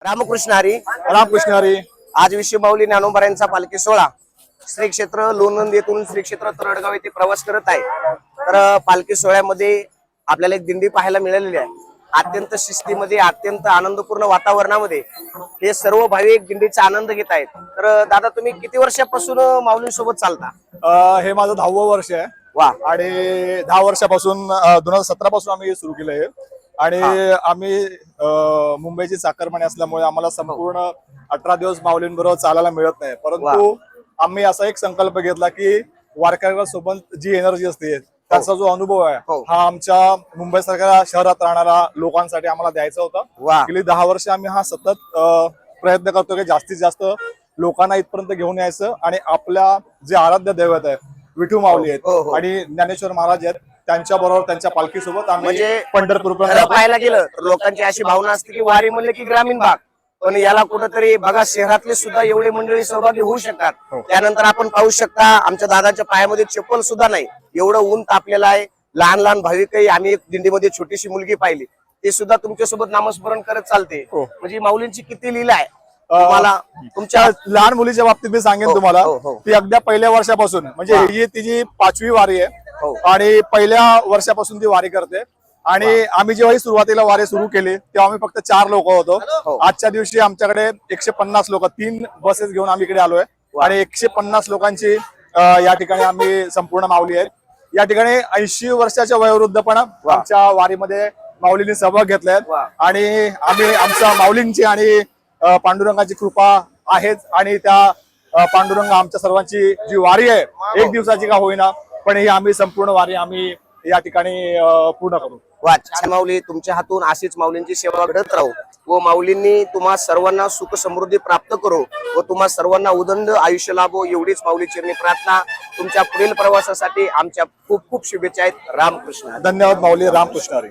रामकृष्ण हरी. रामकृष्ण हरी. आज विश्व माऊली ज्ञानोबा यांचा पालखी सोहळा श्री क्षेत्र लोणंद येथून श्री क्षेत्र तरडगाव येथे प्रवास करत आहे. तर पालखी सोहळ्यामध्ये आपल्याला एक दिंडी पाहायला मिळालेली आहे. अत्यंत शिस्तीमध्ये, अत्यंत आनंदपूर्ण वातावरणामध्ये हे सर्व भाविक दिंडीचा आनंद घेत आहेत. तर दादा, तुम्ही किती वर्षापासून माऊलींसोबत चालता? हे माझं 10वं वर्ष आहे. वा. आणि 10 वर्षापासून 2017 पासून आम्ही सुरू केलंय. आणि आम्ही मुंबईची चाकरमानी असल्यामुळे आम्हाला संपूर्ण 18 दिवस माऊलींबरोबर चालायला मिळत नाही. परंतु आम्ही असा एक संकल्प घेतला की वारकऱ्यांसोबत जी एनर्जी असते, त्याचा जो अनुभव आहे, हा आमच्या मुंबई सारख्या शहरात राहणाऱ्या लोकांसाठी आम्हाला द्यायचा होता. गेली 10 वर्ष आम्ही हा सतत प्रयत्न करतो की जास्तीत जास्त लोकांना इथपर्यंत घेऊन यायचं. आणि आपल्या जे आराध्य दैवत आहे, विठू माऊली आहेत आणि ज्ञानेश्वर महाराज आहेत, त्यांच्या बरोबर त्यांच्या पालखी सोबत आम्ही म्हणजे पंढरपूर पाहायला गेलं तर लोकांची अशी भावना असते की वारी म्हणले की ग्रामीण भाग, पण याला कुठेतरी बघा शहरातले सुद्धा एवढे मंडळी सहभागी होऊ शकतात. त्यानंतर आपण पाहू शकता आमच्या दादाच्या पायामध्ये चप्पल सुद्धा नाही, एवढं ऊन तापलेलं आहे. लहान लहान भाविकही, आम्ही एक दिंडीमध्ये छोटीशी मुलगी पाहिली, ते सुद्धा तुमच्यासोबत नामस्मरण करत चालते. म्हणजे माऊलींची किती लीला आहे. तुम्हाला तुमच्या लहान मुलीच्या बाबतीत मी सांगेन तुम्हाला, ती अगदी पहिल्या वर्षापासून, म्हणजे ही तिची 5वी वारी आहे आणि पहिल्या वर्षापासून ती वारी करते. आणि आम्ही जेव्हा सुरुवातीला वारी सुरू केली तेव्हा आम्ही फक्त 4 लोक होतो. आजच्या दिवशी आमच्याकडे 150 लोक, 3 बसेस घेऊन आम्ही इकडे आलोय. आणि 150 लोकांची या ठिकाणी आम्ही संपूर्ण माऊली आहेत. या ठिकाणी 80 वर्षाच्या वयोवृद्ध पण आमच्या वारीमध्ये माऊलींनी सहभाग घेतलाय. आणि आम्ही आमच्या माऊलींची आणि पांडुरंगाची कृपा आहेच. आणि त्या पांडुरंग आमच्या सर्वांची जी वारी आहे, 1 दिवसाची का होईना, पण ही आम्ही संपूर्ण वारी आम्ही या ठिकाणी पूर्ण करू. वा, छान माऊली, तुमच्या हातून अशीच माऊलींची सेवा घडत राहू व माऊलींनी तुम्हा सर्वांना सुख समृद्धी प्राप्त करो व तुम्हा सर्वांना उदंड आयुष्य लाभो, एवढीच माऊली चरणी प्रार्थना. तुमच्या पुढील प्रवासासाठी आमच्या खूप खूप शुभेच्छा आहेत. रामकृष्ण. धन्यवाद माऊली. रामकृष्ण हरी.